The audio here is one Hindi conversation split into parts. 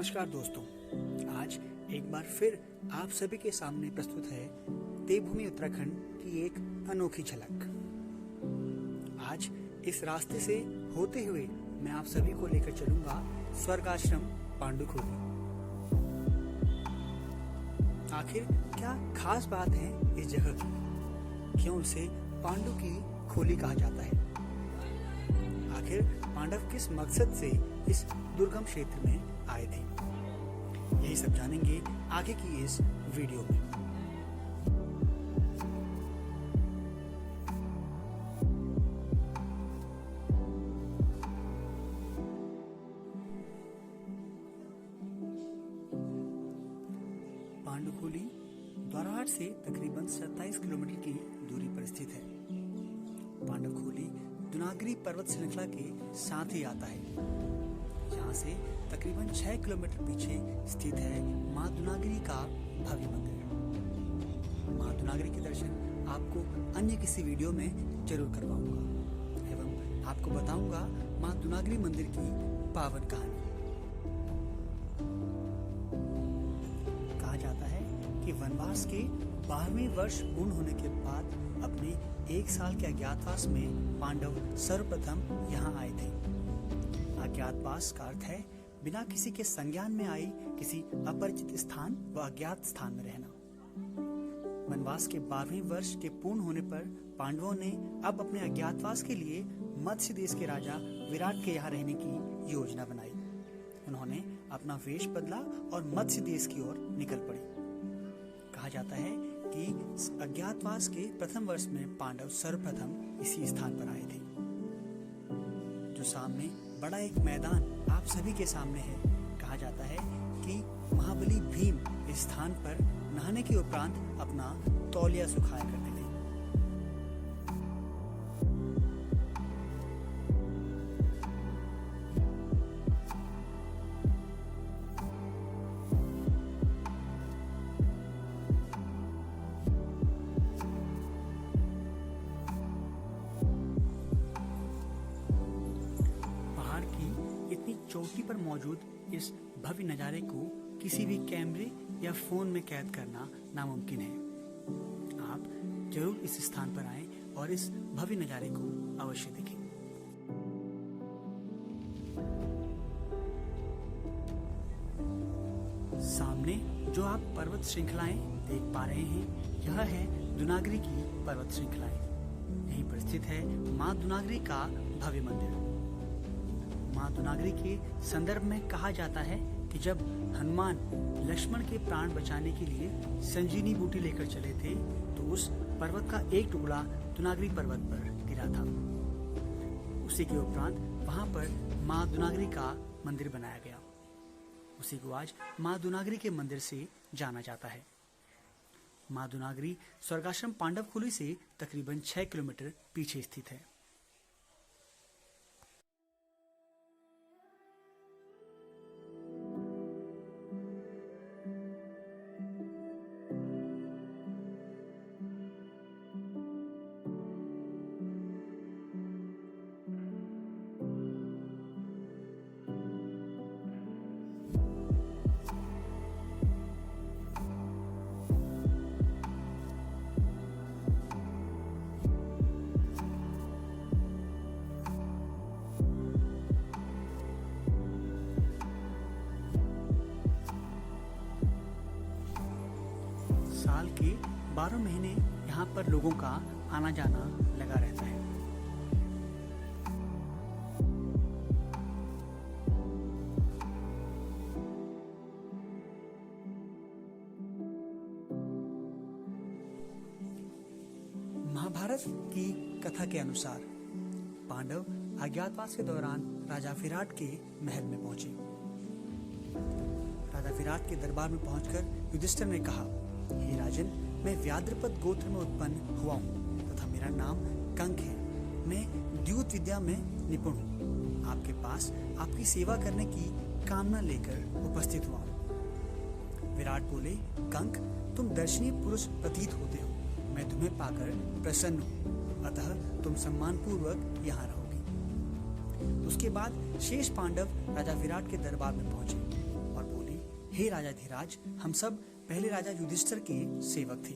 नमस्कार दोस्तों, आज एक बार फिर आप सभी के सामने प्रस्तुत है देवभूमि उत्तराखंड की एक अनोखी झलक। आज इस रास्ते से होते हुए मैं आप सभी को लेकर चलूंगा स्वर्गाश्रम पांडुखोली। आखिर क्या खास बात है इस जगह की? क्यों इसे पांडु की खोली कहा जाता है? आखिर पांडव किस मकसद से इस दुर्गम क्षेत्र में आए थे? यही सब जानेंगे आगे की इस वीडियो में। पांडुखोली द्वारहाट से तकरीबन 27 किलोमीटर की दूरी पर स्थित है। पांडुखोली दुनागरी पर्वत श्रृंखला के साथ ही आता है। यहाँ से तकरीबन 6 किलोमीटर पीछे स्थित है माँ दुनागरी का भव्य मंदिर। माँ दुनागरी के दर्शन आपको अन्य किसी वीडियो में जरूर करवाऊंगा एवं आपको बताऊंगा माँ दुनागरी मंदिर की पावन कहानी। कहा जाता है कि वनवास के 12वें वर्ष पूर्ण होने के बाद अपने 1 साल के अज्ञातवास में पांडव सर्वप्रथम यहाँ आए थे। अज्ञातवास का अर्थ है बिना किसी के संज्ञान में आई किसी अपरिचित स्थान व अज्ञात स्थान में रहना। वनवास के 12वें वर्ष के पूर्ण होने पर पांडवों ने अब अपने अज्ञातवास के लिए मत्स्य देश के राजा विराट के यहाँ रहने की योजना बनाई। उन्होंने अपना वेश बदला और मत्स्य देश की ओर निकल पड़े। कहा जाता है कि अज्ञातवास के प्रथम वर्ष में पांडव सर्वप्रथम इसी स्थान पर आए थे। जो सामने बड़ा एक मैदान आप सभी के सामने है। कहा जाता है कि महाबली भीम इस स्थान पर नहाने के उपरांत अपना तौलिया सुखाया करते थे। इतनी चोटी पर मौजूद इस भव्य नज़ारे को किसी भी कैमरे या फोन में कैद करना नामुमकिन है। आप जरूर इस स्थान पर आएं और इस भव्य नज़ारे को अवश्य देखें। सामने जो आप पर्वत श्रृंखलाएं देख पा रहे हैं, यह है दुनागरी की पर्वत श्रृंखलाएं। यहीं पर स्थित है माँ दुनागरी का भव्य मंदिर। माँ दुनागरी के संदर्भ में कहा जाता है कि जब हनुमान लक्ष्मण के प्राण बचाने के लिए संजीवनी बूटी लेकर चले थे तो उस पर्वत का एक टुकड़ा दुनागरी पर्वत पर गिरा था। उसी के उपरांत वहां पर माँ दुनागरी का मंदिर बनाया गया। उसी को आज माँ दुनागरी के मंदिर से जाना जाता है। माँ दुनागरी स्वर्गाश्रम पांडवखोली से तकरीबन 6 किलोमीटर पीछे स्थित है। साल के 12 महीने यहाँ पर लोगों का आना जाना लगा रहता है। महाभारत की कथा के अनुसार पांडव अज्ञातवास के दौरान राजा विराट के महल में पहुंचे। राजा विराट के दरबार में पहुंचकर युधिष्ठिर ने कहा, हे राजन, मैं व्याद्रपद गोत्र में उत्पन्न हुआ हूँ तथा मेरा नाम कंक है। मैं द्यूत विद्या में निपुण हूँ। आपके पास आपकी सेवा करने की कामना लेकर उपस्थित हुआ हूँ। विराट बोले, कंक, तुम दर्शनीय पुरुष प्रतीत होते हो। मैं तुम्हें पाकर प्रसन्न हूँ, अतः तुम सम्मान पूर्वक यहाँ रहोगे। उसके बाद शेष पांडव राजा विराट के दरबार में पहुंचे और बोले, हे राजाधिराज, हम सब पहले राजा युधिष्ठिर के सेवक थे।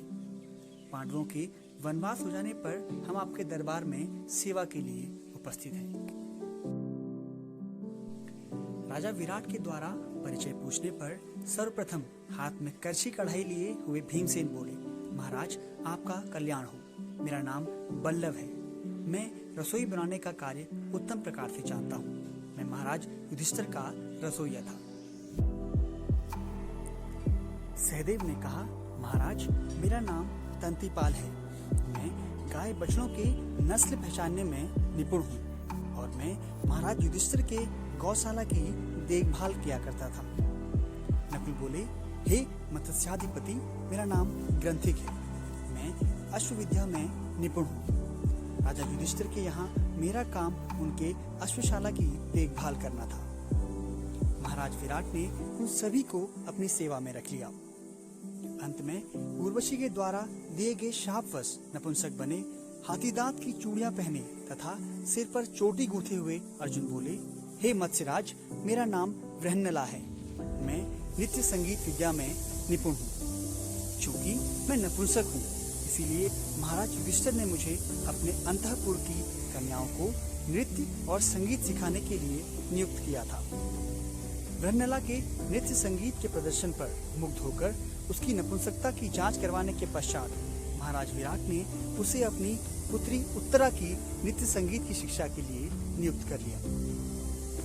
पांडवों के वनवास हो जाने पर हम आपके दरबार में सेवा के लिए उपस्थित हैं। राजा विराट के द्वारा परिचय पूछने पर सर्वप्रथम हाथ में करछी कढ़ाई लिए हुए भीमसेन बोले, महाराज, आपका कल्याण हो। मेरा नाम बल्लभ है। मैं रसोई बनाने का कार्य उत्तम प्रकार से जानता हूँ। मैं महाराज युधिष्ठिर का रसोइया था। सहदेव ने कहा, महाराज, मेरा नाम तंतीपाल है। मैं गाय बछड़ों के नस्ल पहचानने में निपुण हूँ और मैं महाराज युधिष्ठिर के गौशाला की देखभाल किया करता था। नकुल बोले, हे मत्स्याधिपति, मेरा नाम ग्रंथिक है। मैं अश्वविद्या में निपुण हूँ। राजा युधिष्ठिर के यहाँ मेरा काम उनके अश्वशाला की देखभाल करना था। महाराज विराट ने उन सभी को अपनी सेवा में रख लिया। अंत में उर्वशी के द्वारा दिए गए शापवश नपुंसक बने, हाथी दांत की चूड़ियां पहने तथा सिर पर चोटी गूंथे हुए अर्जुन बोले, हे मत्स्यराज, मेरा नाम वृहन्नला है। मैं नृत्य संगीत विद्या में निपुण हूँ। चूंकि मैं नपुंसक हूँ, इसीलिए महाराज युधिष्ठिर ने मुझे अपने अंतःपुर की कन्याओं को नृत्य और संगीत सिखाने के लिए नियुक्त किया था। वृहन्नला के नृत्य संगीत के प्रदर्शन पर मुग्ध होकर उसकी नपुंसकता की जांच करवाने के पश्चात महाराज विराट ने उसे अपनी पुत्री उत्तरा की नृत्य संगीत की शिक्षा के लिए नियुक्त कर लिया।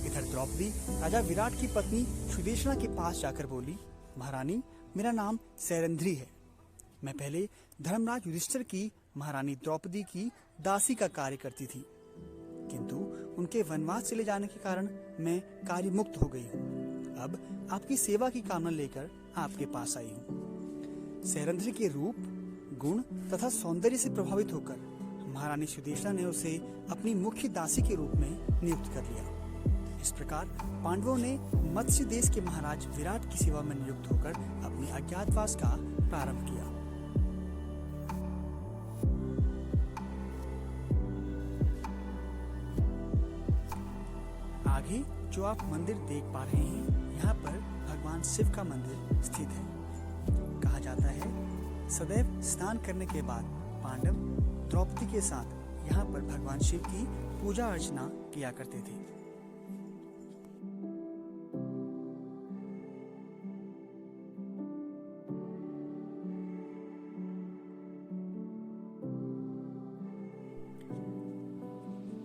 इधर द्रौपदी राजा विराट की पत्नी सुदेशना के पास जाकर बोली, महारानी, मेरा नाम सैरंध्री है। मैं पहले धर्मराज युधिष्ठिर की महारानी द्रौपदी की दासी का कार्य करती थी, किंतु उनके वनवास चले जाने के कारण मैं कार्य मुक्त हो गई हूँ। अब आपकी सेवा की कामना लेकर आपके पास आई हूँ। सैरंध्री के रूप, गुण तथा सौंदर्य से प्रभावित होकर महारानी सुदेशना ने उसे अपनी मुख्य दासी के रूप में नियुक्त कर लिया। इस प्रकार पांडवों ने मत्स्य देश के महाराज विराट की सेवा में नियुक्त होकर अपने अज्ञातवास का प्रारंभ किया। आगे जो आप मंदिर देख पा रहे हैं, यहाँ पर भगवान शिव का मंदिर स्थित है। कहा जाता है, सदैव स्नान करने के बाद पांडव द्रौपदी के साथ यहाँ पर भगवान शिव की पूजा अर्चना किया करते थे।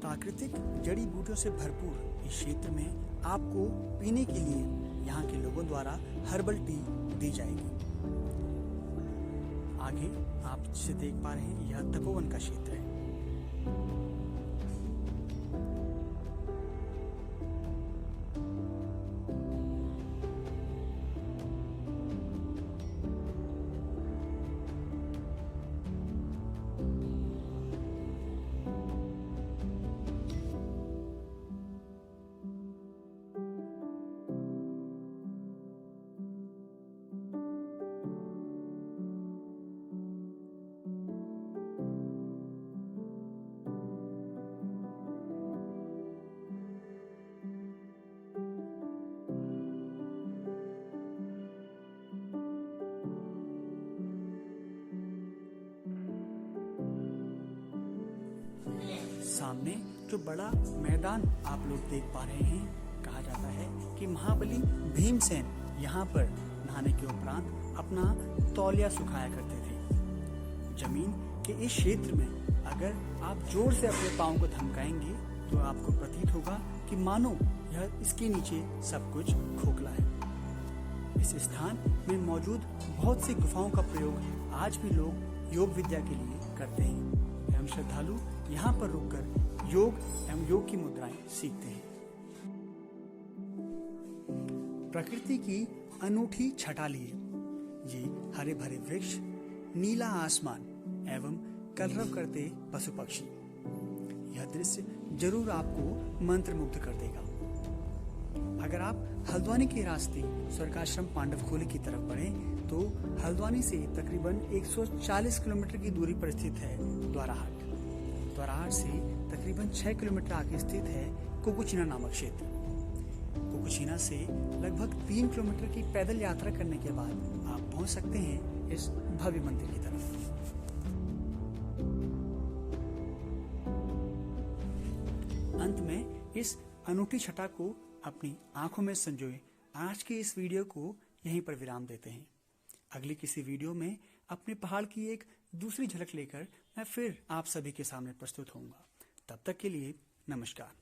प्राकृतिक जड़ी बूटियों से भरपूर इस क्षेत्र में आपको पीने के लिए यहाँ के लोगों द्वारा हर्बल टी दी जाएगी। आगे आप जिसे देख पा रहे हैं, यह तपोवन का क्षेत्र है। सामने जो बड़ा मैदान आप लोग देख पा रहे हैं, कहा जाता है कि महाबली भीमसेन यहाँ पर नहाने के उपरांत अपना तौलिया सुखाया करते थे। जमीन के इस क्षेत्र में अगर आप जोर से अपने पाँव को धमकाएंगे तो आपको प्रतीत होगा कि मानो यह इसके नीचे सब कुछ खोखला है। इस स्थान में मौजूद बहुत सी गुफाओं का प्रयोग आज भी लोग योग विद्या के लिए करते हैं एवं श्रद्धालु यहाँ पर रुककर योग एवं योग की मुद्राएं सीखते हैं। प्रकृति की अनूठी छटा लिए ये हरे भरे वृक्ष, नीला आसमान एवं कलरव करते पशु पक्षी, यह दृश्य जरूर आपको मंत्रमुग्ध कर देगा। अगर आप हल्द्वानी के रास्ते स्वर्गाश्रम पांडवखोली की तरफ बढ़ें तो हल्द्वानी से तकरीबन 140 किलोमीटर की दूरी पर स्थित है द्वाराहाट। द्वाराहाट से तकरीबन 6 किलोमीटर आगे स्थित है कुकुचिना नामक क्षेत्र। फुकुशिमा से लगभग 3 किलोमीटर की पैदल यात्रा करने के बाद आप पहुंच सकते हैं इस भव्य मंदिर की तरफ। अंत में इस अनूठी छटा को अपनी आंखों में संजोए आज के इस वीडियो को यहीं पर विराम देते हैं। अगली किसी वीडियो में अपने पहाड़ की एक दूसरी झलक लेकर मैं फिर आप सभी के सामने प्रस्तुत होऊंगा। तब तक के लिए नमस्कार।